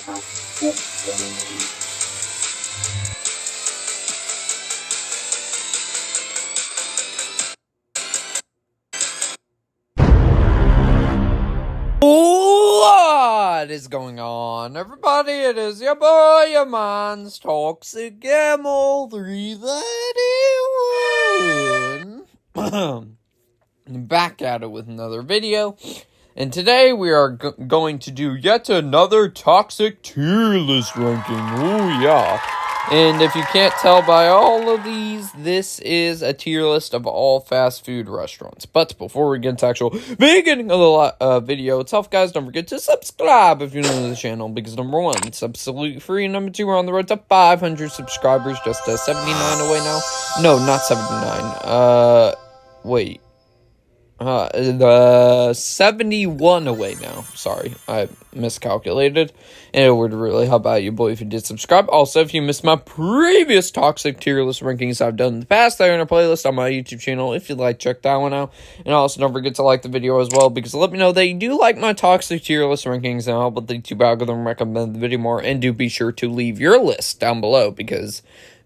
What is going on, everybody? It is your boy, your man's Toxic Gamble 331. Back at it with another video. And today we are going to do yet another toxic tier list ranking. Oh yeah. And if you can't tell by all of these, this is a tier list of all fast food restaurants. But before we get into actual beginning of the video itself, guys, don't forget to subscribe if you're new to the channel. Because number one, it's absolutely free. Number two, we're on the road to 500 subscribers. Just 79 away now. No, not 79. Wait. 71 away now. Sorry, I miscalculated. And it would really help out you, boy, if you did subscribe. Also, if you missed my previous toxic tier list rankings I've done in the past, they're in a playlist on my YouTube channel. If you'd like, check that one out. And also, don't forget to like the video as well, because let me know that you do like my toxic tier list rankings and help with the YouTube algorithm recommend the video more. And do be sure to leave your list down below, because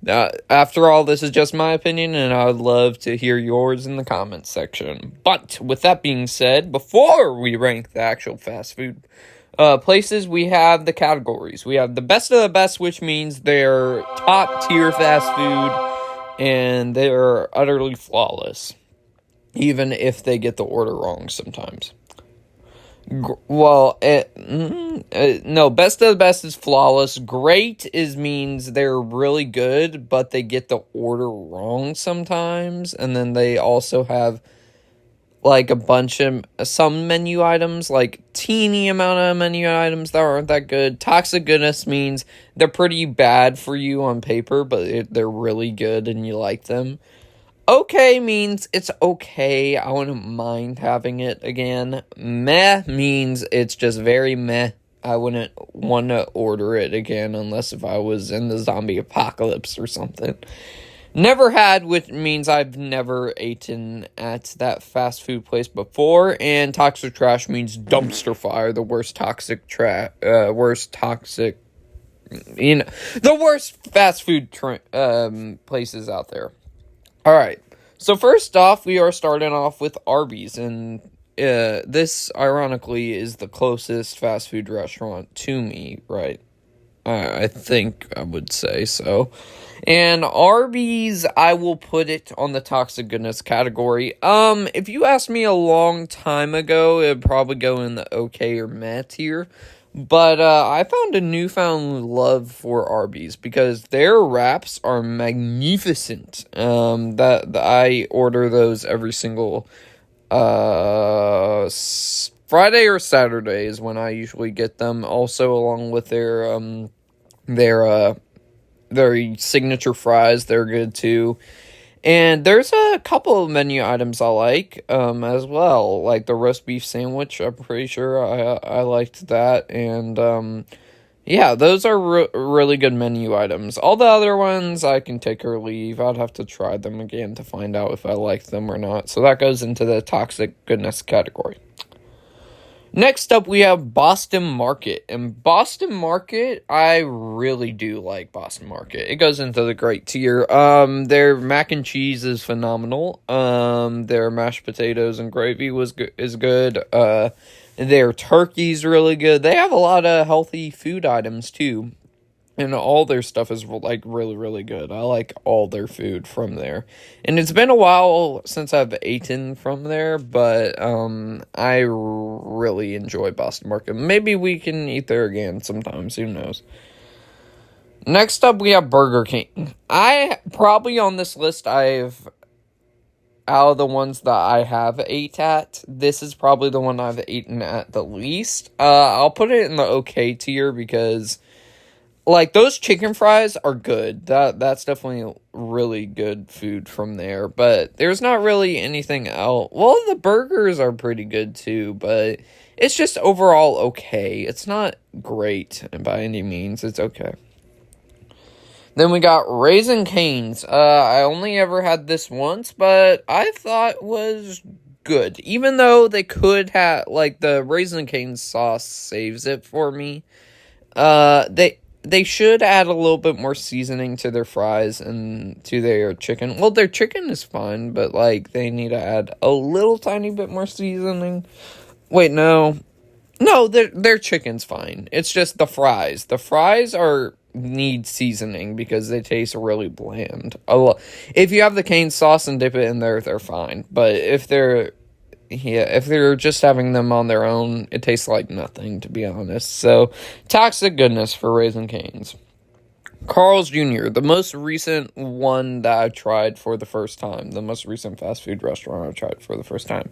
after all, this is just my opinion, and I would love to hear yours in the comments section. But with that being said, before we rank the actual fast food places, we have the categories. We have the best of the best, which means they're top tier fast food, and they're utterly flawless, even if they get the order wrong sometimes. No, best of the best is flawless. Great means they're really good, but they get the order wrong sometimes. And then they also have like a bunch of some menu items, like teeny amount of menu items that aren't that good. Toxic goodness means they're pretty bad for you on paper, but they're really good and you like them. Okay means it's okay. I wouldn't mind having it again. Meh means it's just very meh. I wouldn't want to order it again unless if I was in the zombie apocalypse or something. Never had, which means I've never eaten at that fast food place before. And toxic trash means dumpster fire, the worst toxic the worst fast food places out there. Alright, so first off, we are starting off with Arby's, and this, ironically, is the closest fast food restaurant to me, right? I think I would say so. And Arby's, I will put it on the toxic goodness category. If you asked me a long time ago, it would probably go in the okay or meh tier. But I found a newfound love for Arby's because their wraps are magnificent. That I order those every single Friday or Saturday is when I usually get them. Also, along with their signature fries, they're good too. And there's a couple of menu items I like, as well, like the roast beef sandwich. I'm pretty sure I liked that, and, yeah, those are really good menu items. All the other ones, I can take or leave. I'd have to try them again to find out if I like them or not, so that goes into the toxic goodness category. Next up, we have Boston Market. And Boston Market, I really do like Boston Market. It goes into the great tier. Their mac and cheese is phenomenal. Their mashed potatoes and gravy is good. Their turkey's really good. They have a lot of healthy food items, too. And all their stuff is, like, really, really good. I like all their food from there. And it's been a while since I've eaten from there, but I really enjoy Boston Market. Maybe we can eat there again sometimes. Who knows? Next up, we have Burger King. Probably on this list, out of the ones that I have ate at, this is probably the one I've eaten at the least. I'll put it in the okay tier because, like, those chicken fries are good. That's definitely really good food from there. But there's not really anything else. Well, the burgers are pretty good too, but it's just overall okay. It's not great by any means. It's okay. Then we got Raising Cane's. I only ever had this once, but I thought was good. Even though they could have, like, the Raising Cane's sauce saves it for me. They should add a little bit more seasoning to their fries and to their chicken. Well, their chicken is fine, but like they need to add a little tiny bit more seasoning. Wait, no. No, their chicken's fine. It's just the fries. The fries need seasoning because they taste really bland. If you have the cane sauce and dip it in there, they're fine. But if they're just having them on their own, it tastes like nothing, to be honest. So, toxic goodness for Raising Cane's. Carl's Jr., the most recent one that I tried for the first time. The most recent fast food restaurant I tried for the first time.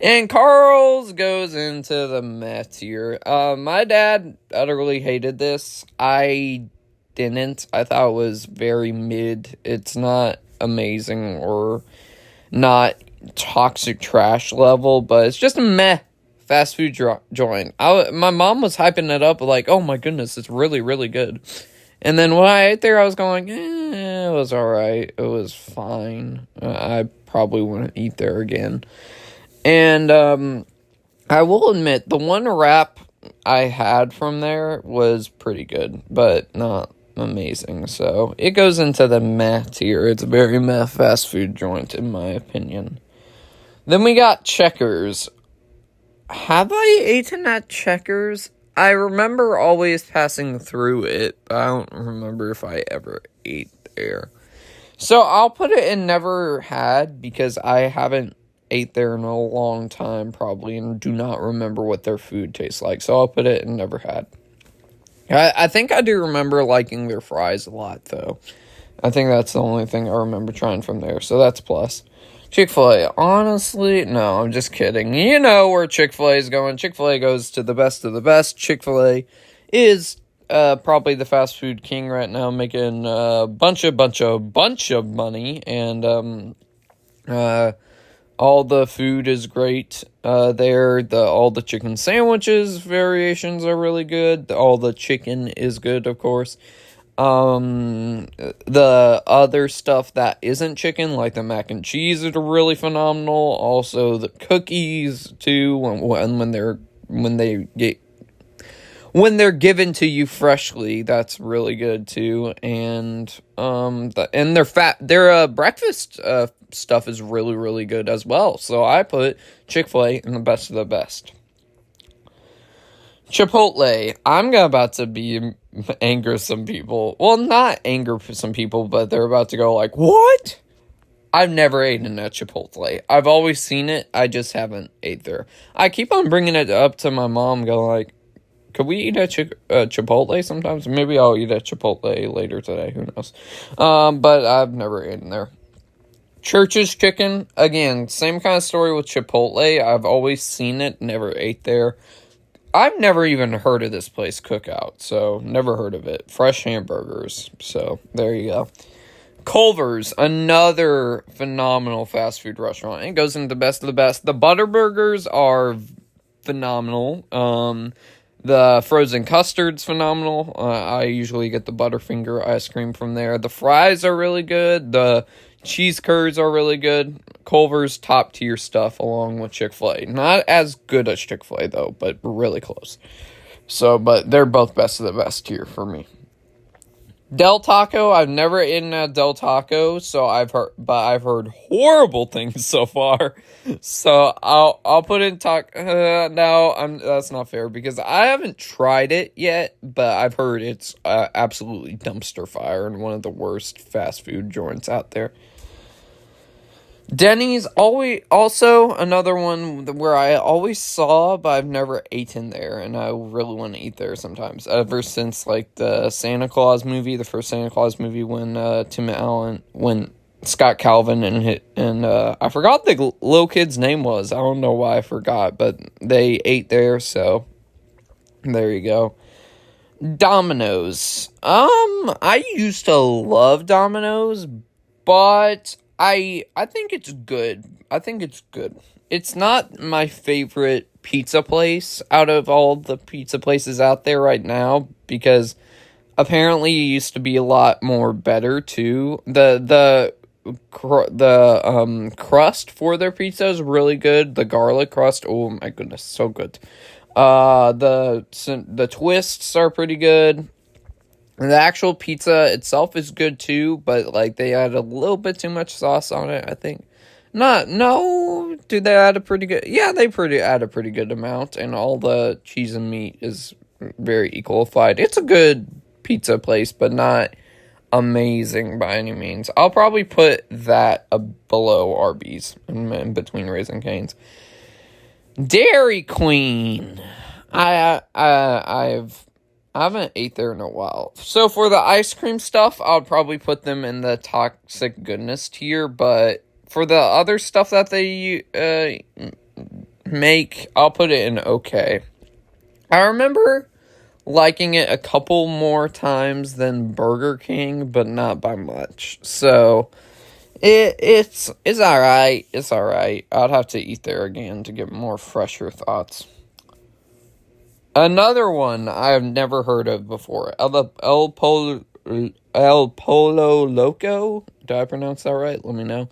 And Carl's goes into the meh tier. My dad utterly hated this. I didn't. I thought it was very mid. It's not amazing or not toxic trash level, but it's just a meh fast food joint. My mom was hyping it up like, oh my goodness, it's really, really good. And then when I ate there, I was going, it was alright. It was fine. I probably wouldn't eat there again. And I will admit, the one wrap I had from there was pretty good, but not amazing. So it goes into the meh tier. It's a very meh fast food joint, in my opinion. Then we got Checkers. Have I eaten at Checkers? I remember always passing through it, but I don't remember if I ever ate there. So I'll put it in never had because I haven't ate there in a long time probably and do not remember what their food tastes like. So I'll put it in never had. I think I do remember liking their fries a lot though. I think that's the only thing I remember trying from there. So that's plus. Chick-fil-A, honestly, no, I'm just kidding. You know where Chick-fil-A is going. Chick-fil-A goes to the best of the best. Chick-fil-A is probably the fast food king right now, making a bunch of money, and all the food is great there. All the chicken sandwiches variations are really good. All the chicken is good, of course. The other stuff that isn't chicken, like the mac and cheese, is really phenomenal. Also, the cookies too, when they're given to you freshly, that's really good too. And their breakfast stuff is really, really good as well. So I put Chick-fil-A in the best of the best. Chipotle, I'm about to anger some people. Well, not anger some people, but they're about to go like, what? I've never eaten at Chipotle. I've always seen it. I just haven't ate there. I keep on bringing it up to my mom, go like, could we eat at Chipotle sometimes? Maybe I'll eat at Chipotle later today. Who knows? But I've never eaten there. Church's Chicken, again, same kind of story with Chipotle. I've always seen it, never ate there. I've never even heard of this place, Cookout, so never heard of it. Fresh hamburgers, so there you go. Culver's, another phenomenal fast food restaurant. It goes into the best of the best. The Butterburgers are phenomenal. The frozen custard's phenomenal. I usually get the Butterfinger ice cream from there. The fries are really good. The cheese curds are really good. Culver's top tier stuff along with Chick-fil-A. Not as good as Chick-fil-A though, but really close. So, but they're both best of the best tier for me. Del Taco, I've never eaten at Del Taco, so I've heard horrible things so far. So I'll put in no, that's not fair because I haven't tried it yet, but I've heard it's absolutely dumpster fire and one of the worst fast food joints out there. Denny's, also another one where I always saw, but I've never eaten there, and I really want to eat there sometimes. Ever since, like, the Santa Claus movie, the first Santa Claus movie, when Scott Calvin and I forgot the little kid's name was. I don't know why I forgot, but they ate there, so there you go. Domino's. I used to love Domino's, but I think it's good. It's not my favorite pizza place out of all the pizza places out there right now because apparently it used to be a lot more better too. The crust for their pizza is really good. The garlic crust, oh my goodness, so good. The twists are pretty good. And the actual pizza itself is good too, but like they add a little bit too much sauce on it, I think. Not no, do they add a pretty good? Yeah, they pretty add a pretty good amount, and all the cheese and meat is very equalified. It's a good pizza place, but not amazing by any means. I'll probably put that below Arby's in between Raising Cane's. Dairy Queen. I haven't ate there in a while. So for the ice cream stuff, I'll probably put them in the toxic goodness tier, but for the other stuff that they make, I'll put it in okay. I remember liking it a couple more times than Burger King, but not by much. So it's alright. It's alright. I'd have to eat there again to get more fresher thoughts. Another one I've never heard of before. El Polo Loco. Did I pronounce that right? Let me know.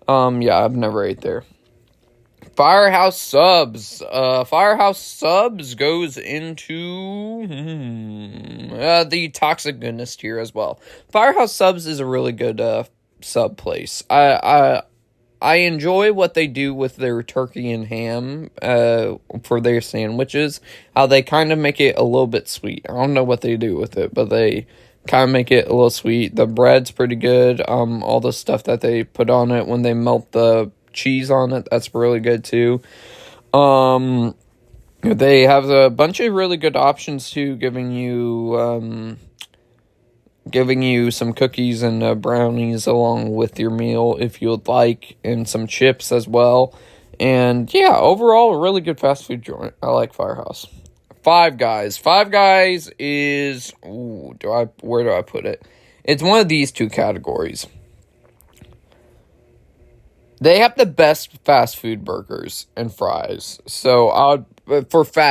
Yeah, I've never ate there. Firehouse Subs. Firehouse Subs goes into the toxic goodness tier as well. Firehouse Subs is a really good sub place. I enjoy what they do with their turkey and ham for their sandwiches. How they kind of make it a little bit sweet. I don't know what they do with it, but they kind of make it a little sweet. The bread's pretty good. All the stuff that they put on it when they melt the cheese on it, that's really good too. They have a bunch of really good options too, giving you some cookies and brownies along with your meal if you would like, and some chips as well. And yeah, overall, a really good fast food joint. I like Firehouse. Five Guys. Five Guys is, where do I put it? It's one of these two categories. They have the best fast food burgers and fries. So I'll put them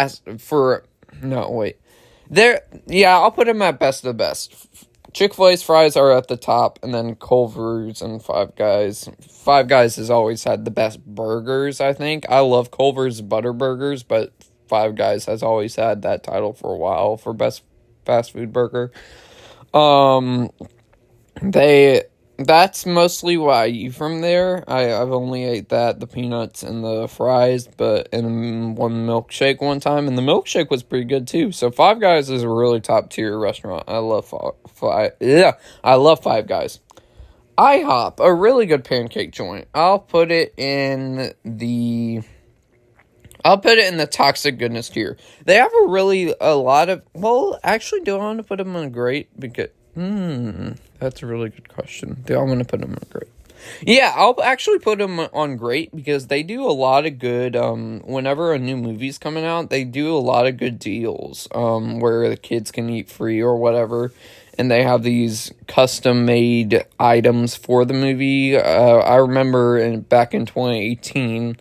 at best of the best. Chick-fil-A's fries are at the top, and then Culver's and Five Guys. Five Guys has always had the best burgers, I think. I love Culver's butter burgers, but Five Guys has always had that title for a while for best fast food burger. That's mostly what I eat from there. I've only ate that, the peanuts and the fries, and one milkshake one time, and the milkshake was pretty good too. So Five Guys is a really top tier restaurant. I love I love Five Guys. IHOP, a really good pancake joint. I'll put it in the toxic goodness tier. They have a lot of, actually, do I want to put them on great? Because that's a really good question. Do I want to put them on great? Yeah, I'll actually put them on great because they do a lot of good, whenever a new movie's coming out, they do a lot of good deals, where the kids can eat free or whatever, and they have these custom-made items for the movie. I remember back in 2018,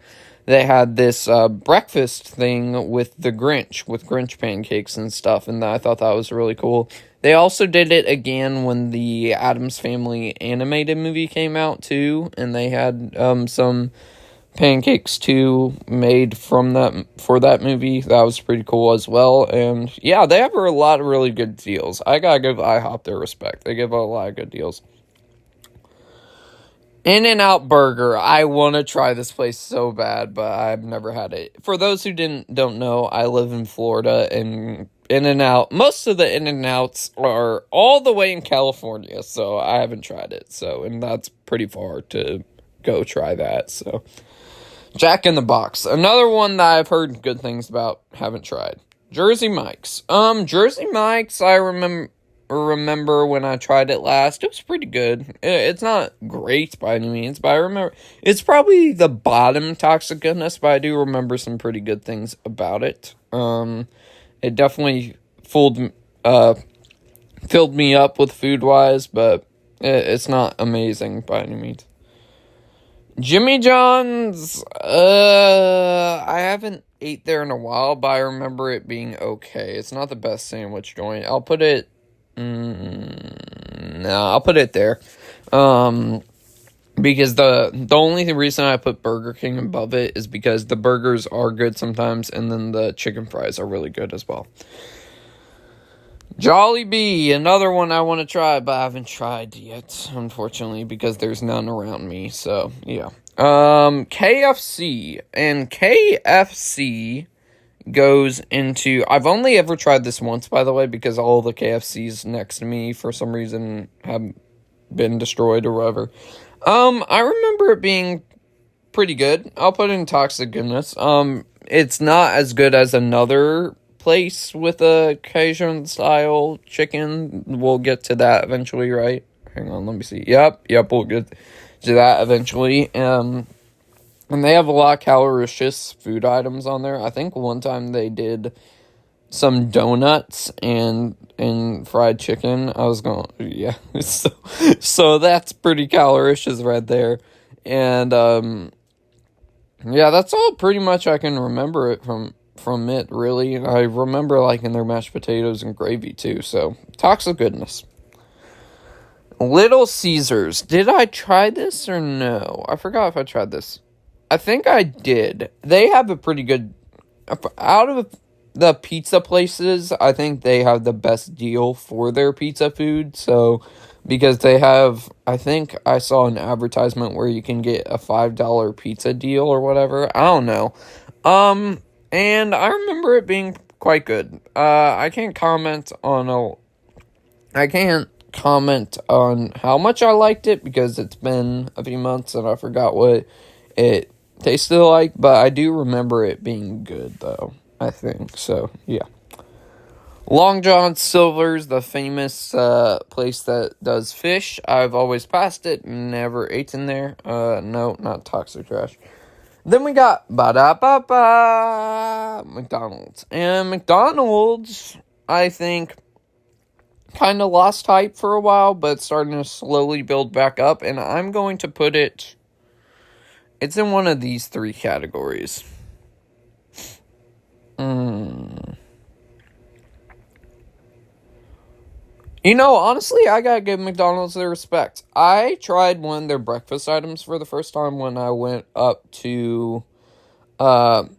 they had this breakfast thing with the Grinch, with Grinch pancakes and stuff, and I thought that was really cool. They also did it again when the Addams Family animated movie came out, too, and they had some pancakes, too, made for that movie. That was pretty cool as well, and yeah, they have a lot of really good deals. I gotta give IHOP their respect. They give a lot of good deals. In-N-Out Burger. I want to try this place so bad, but I've never had it. For those who don't know, I live in Florida, and In-N-Out, most of the In-N-Outs are all the way in California, so I haven't tried it. And that's pretty far to go try that. So, Jack in the Box, another one that I've heard good things about, haven't tried. Jersey Mike's. Jersey Mike's, I remember when I tried it last, it was pretty good. It's not great by any means, but I remember it's probably the bottom toxic goodness, but I do remember some pretty good things about it. It definitely filled me up with food-wise, but it's not amazing by any means. Jimmy John's, I haven't ate there in a while, but I remember it being okay. It's not the best sandwich joint. I'll put it, I'll put it there. because the only reason I put Burger King above it is because the burgers are good sometimes, and then the chicken fries are really good as well. Jollibee, another one I want to try, but I haven't tried yet, unfortunately, because there's none around me. So yeah. KFC, and KFC goes into. I've only ever tried this once, by the way, because all the KFCs next to me for some reason have been destroyed or whatever. I remember it being pretty good. I'll put it in toxic goodness. It's not as good as another place with a Cajun style chicken. We'll get to that eventually, right? Hang on, let me see. Yep, we'll get to that eventually. And they have a lot of caloricious food items on there. I think one time they did some donuts and fried chicken. I was going, yeah. So that's pretty caloricious right there. And yeah, that's all pretty much I can remember it from it, really. I remember liking their mashed potatoes and gravy too. So toxic goodness. Little Caesars. Did I try this or no? I forgot if I tried this. I think I did. They have a pretty good, out of the pizza places, I think they have the best deal for their pizza food. So, because they have, I think I saw an advertisement where you can get a $5 pizza deal or whatever. I don't know. And I remember it being quite good. I can't comment on how much I liked it because it's been a few months and I forgot what it tasted like, but I do remember it being good, though, I think. So, yeah. Long John Silver's, the famous place that does fish. I've always passed it, never ate in there. No, not toxic trash. Then we got McDonald's. And McDonald's, I think, kind of lost hype for a while, but starting to slowly build back up. And I'm going to put it, it's in one of these three categories. You know, honestly, I gotta give McDonald's their respect. I tried one of their breakfast items for the first time when I went up to, when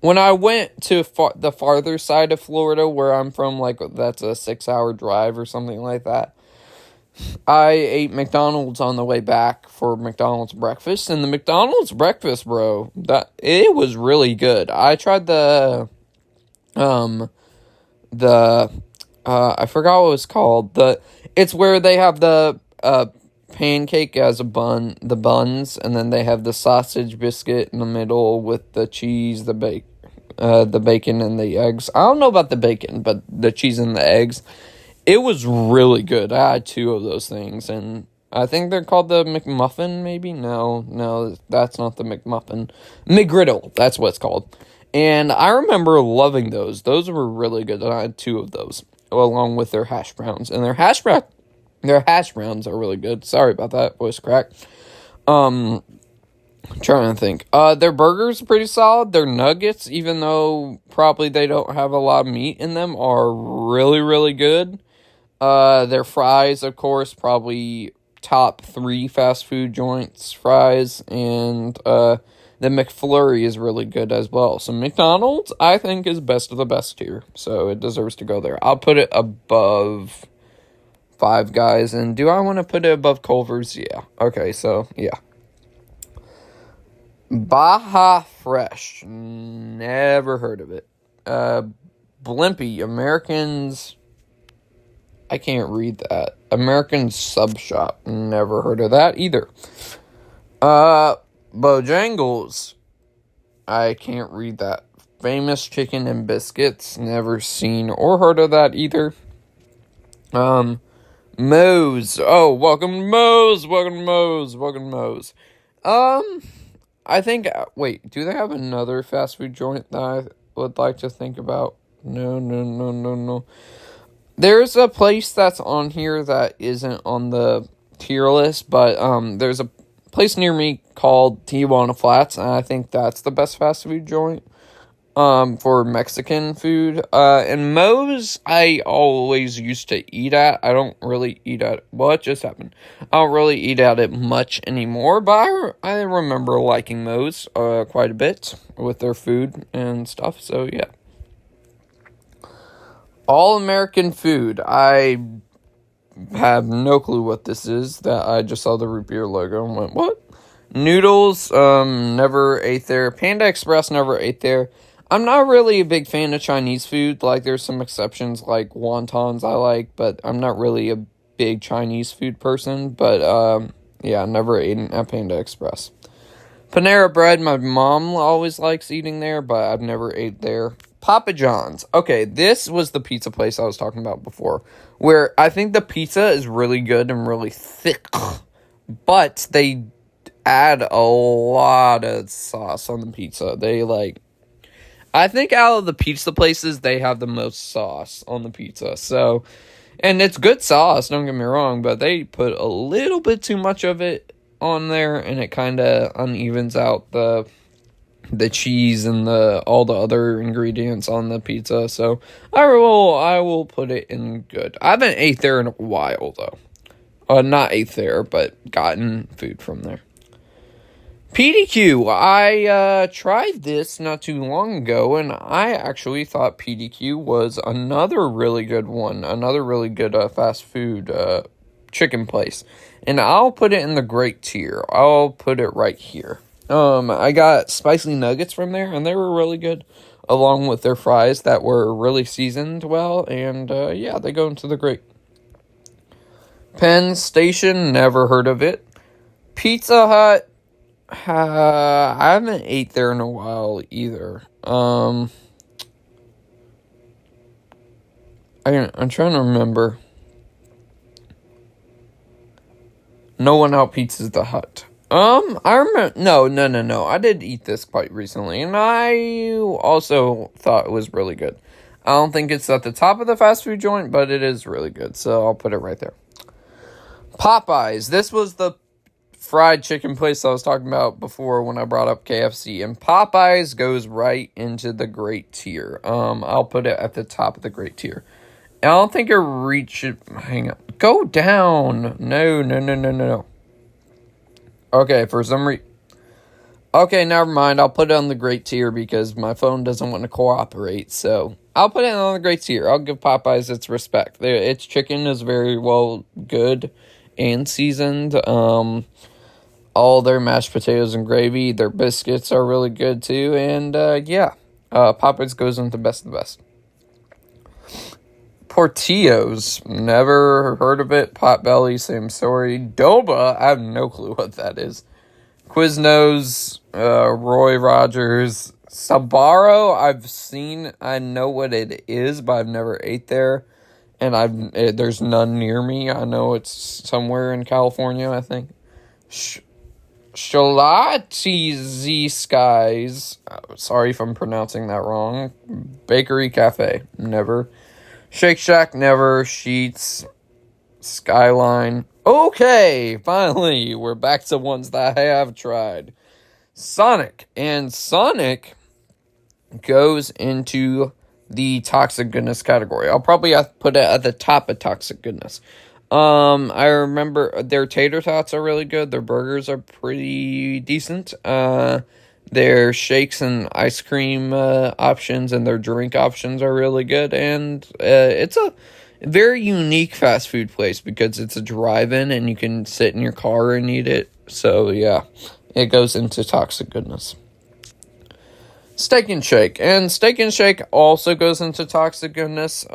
I went to the farther side of Florida, where I'm from, like, that's a 6-hour drive or something like that. I ate McDonald's on the way back for McDonald's breakfast, and the McDonald's breakfast, bro, it was really good. I tried I forgot what it was called. It's where they have the pancake as a bun, the buns, and then they have the sausage biscuit in the middle with the cheese, the bacon and the eggs. I don't know about the bacon, but the cheese and the eggs. It was really good. I had 2 of those things, and I think they're called the McMuffin, maybe? No, that's not the McMuffin. McGriddle, that's what it's called. And I remember loving those. Those were really good. I had 2 of those, along with their hash browns. And their hash browns are really good. Sorry about that, voice crack. Trying to think. Their burgers are pretty solid. Their nuggets, even though probably they don't have a lot of meat in them, are really, really good. Their fries, of course, probably top 3 fast food joints fries, and the McFlurry is really good as well. So McDonald's, I think, is best of the best here, so it deserves to go there. I'll put it above Five Guys, and do I want to put it above Culver's? Yeah. Okay, so, yeah. Baja Fresh, never heard of it. Blimpie, Americans, I can't read that. American Sub Shop, never heard of that either. Bojangles, I can't read that. Famous Chicken and Biscuits, never seen or heard of that either. Moe's, welcome to Moe's. I think, wait, do they have another fast food joint that I would like to think about? No. There's a place that's on here that isn't on the tier list, but there's a place near me called Tijuana Flats, and I think that's the best fast food joint. for Mexican food. And Moe's, I always used to eat at. I don't really eat at. What just happened? I don't really eat at it much anymore, but I remember liking Moe's quite a bit with their food and stuff. So yeah, All American Food. I have no clue what this is. That I just saw the root beer logo and went, what? Noodles, never ate there. Panda Express, never ate there. I'm not really a big fan of Chinese food. Like, there's some exceptions, like wontons I like, but I'm not really a big Chinese food person. But, yeah, never eaten at Panda Express. Panera Bread, my mom always likes eating there, but I've never ate there. Papa John's. Okay, this was the pizza place I was talking about before, where I think the pizza is really good and really thick, but they add a lot of sauce on the pizza. I think out of the pizza places, they have the most sauce on the pizza. So, and it's good sauce, don't get me wrong, but they put a little bit too much of it on there, and it kind of unevens out the cheese and all the other ingredients on the pizza. So, I will put it in good. I haven't ate there in a while though. Not ate there, but gotten food from there. PDQ, I tried this not too long ago, and I actually thought PDQ was another really good one, another really good fast food chicken place, and I'll put it in the great tier. I'll put it right here. I got spicy nuggets from there, and they were really good, along with their fries that were really seasoned well, and yeah, they go into the great. Penn Station, never heard of it. Pizza Hut, I haven't ate there in a while either. I'm trying to remember. No One Out Pizza's the Hut. I remember. No. I did eat this quite recently, and I also thought it was really good. I don't think it's at the top of the fast food joint, but it is really good, so I'll put it right there. Popeyes. This was the fried chicken place I was talking about before when I brought up KFC, and Popeyes goes right into the great tier. I'll put it at the top of the great tier. I don't think it reaches. Hang on, go down. No. Okay, for some reason. Okay, never mind. I'll put it on the great tier because my phone doesn't want to cooperate. So I'll put it on the great tier. I'll give Popeyes its respect. Its chicken is very well good and seasoned. All their mashed potatoes and gravy, their biscuits are really good too, and yeah, Popeyes goes into best of the best. Portillo's, never heard of it. Potbelly, same story. Doba, I have no clue what that is. Quiznos, Roy Rogers, Sbarro, I know what it is, but I've never ate there, and there's none near me. I know it's somewhere in California, I think. Shalati Z Skies. Sorry if I'm pronouncing that wrong. Bakery Cafe. Never. Shake Shack. Never. Sheets. Skyline. Okay. Finally, we're back to ones that I have tried. Sonic. And Sonic goes into the toxic goodness category. I'll probably have to put it at the top of toxic goodness. I remember their tater tots are really good. Their burgers are pretty decent. Their shakes and ice cream options and their drink options are really good. And it's a very unique fast food place because it's a drive-in and you can sit in your car and eat it. So yeah, it goes into toxic goodness. Steak and Shake. And Steak and Shake also goes into toxic goodness.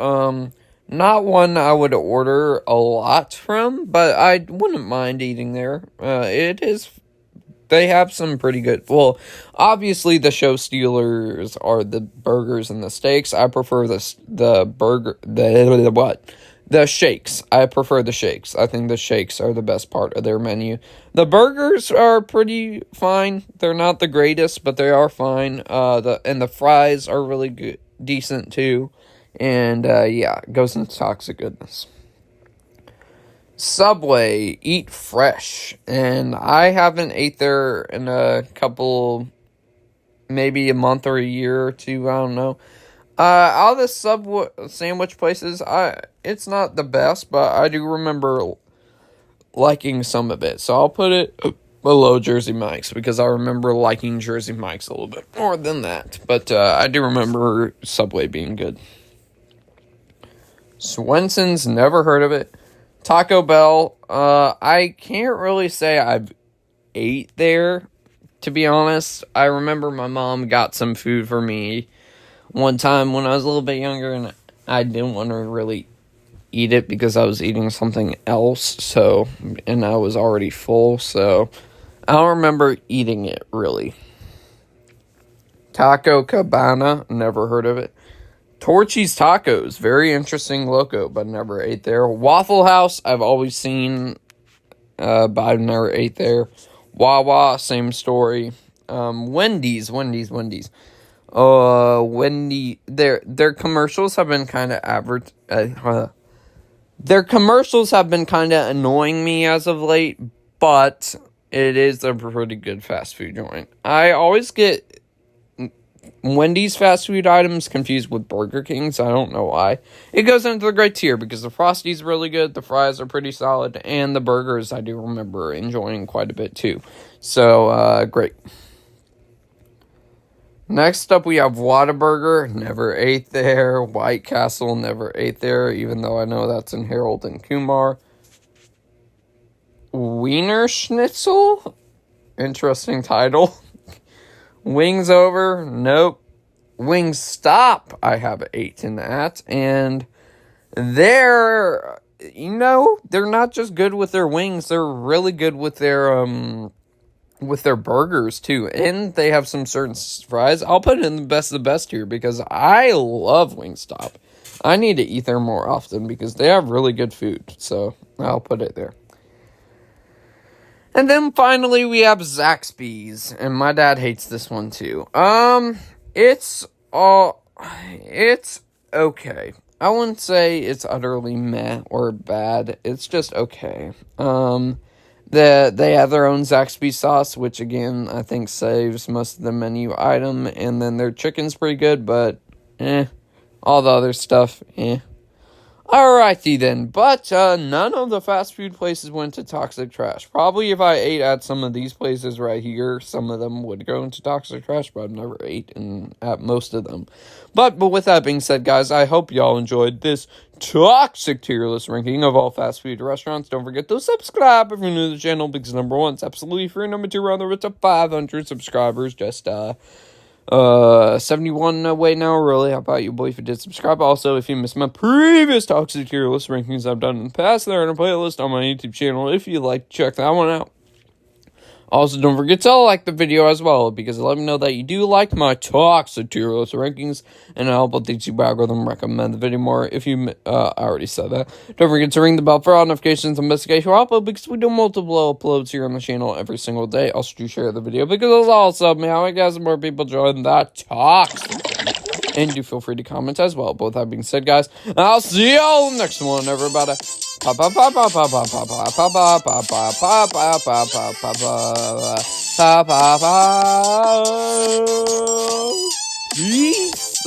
Not one I would order a lot from, but I wouldn't mind eating there. They have some pretty good, well, obviously the show stealers are the burgers and the steaks. I prefer the shakes. I prefer the shakes. I think the shakes are the best part of their menu. The burgers are pretty fine. They're not the greatest, but they are fine. The fries are really good, decent too. And, yeah, it goes into toxic goodness. Subway, Eat Fresh. And I haven't ate there in a couple maybe a month or a year or two. I don't know. All the Subway sandwich places, it's not the best, but I do remember liking some of it. So I'll put it below Jersey Mike's because I remember liking Jersey Mike's a little bit more than that. But I do remember Subway being good. Swenson's, never heard of it. Taco Bell, I can't really say I've ate there, to be honest. I remember my mom got some food for me one time when I was a little bit younger, and I didn't want to really eat it because I was eating something else, and I was already full, so I don't remember eating it, really. Taco Cabana, never heard of it. Torchy's Tacos, very interesting logo, but never ate there. Waffle House, I've always seen, but I've never ate there. Wawa, same story. Wendy's. Their commercials have been kind of their commercials have been kind of annoying me as of late, but it is a pretty good fast food joint. I always get Wendy's fast food items confused with Burger King's. I don't know why. It goes into the great tier because the Frosty's really good, the fries are pretty solid, and the burgers I do remember enjoying quite a bit too. So, great. Next up, we have Whataburger. Never ate there. White Castle, never ate there, even though I know that's in Harold and Kumar. Wiener Schnitzel? Interesting title. Wings Over? Nope. Wingstop, I have 8 in that. And they're not just good with their wings, they're really good with their burgers too, and they have some certain fries. I'll put it in the best of the best here because I love Wingstop. I need to eat there more often because they have really good food, so I'll put it there. And then finally we have Zaxby's, and my dad hates this one too. It's okay. I wouldn't say it's utterly meh or bad. It's just okay. They have their own Zaxby's sauce, which again, I think saves most of the menu item, and then their chicken's pretty good, but all the other stuff, Alrighty then, but none of the fast food places went to toxic trash. Probably if I ate at some of these places right here, some of them would go into toxic trash, but I've never ate at most of them. But with that being said, guys, I hope y'all enjoyed this toxic tier list ranking of all fast food restaurants. Don't forget to subscribe if you're new to the channel, because number 1, it's absolutely free. Number 2, we're on the road to 500 subscribers. Just 71 away now, really. How about you, boy, if you did subscribe? Also, if you missed my previous toxic tier list rankings I've done in the past, they're in a playlist on my YouTube channel. If you'd like to check that one out. Also, don't forget to like the video as well, because let me know that you do like my toxic tier list rankings, and I'll help the YouTube algorithm recommend the video more. If you, I already said that. Don't forget to ring the bell for all notifications and investigation upload, because we do multiple uploads here on the channel every single day. Also, do share the video, because it'll also help me out, guys, more people join that toxic. And do feel free to comment as well. Both that being said, guys, I'll see y'all in the next one, everybody. Peace.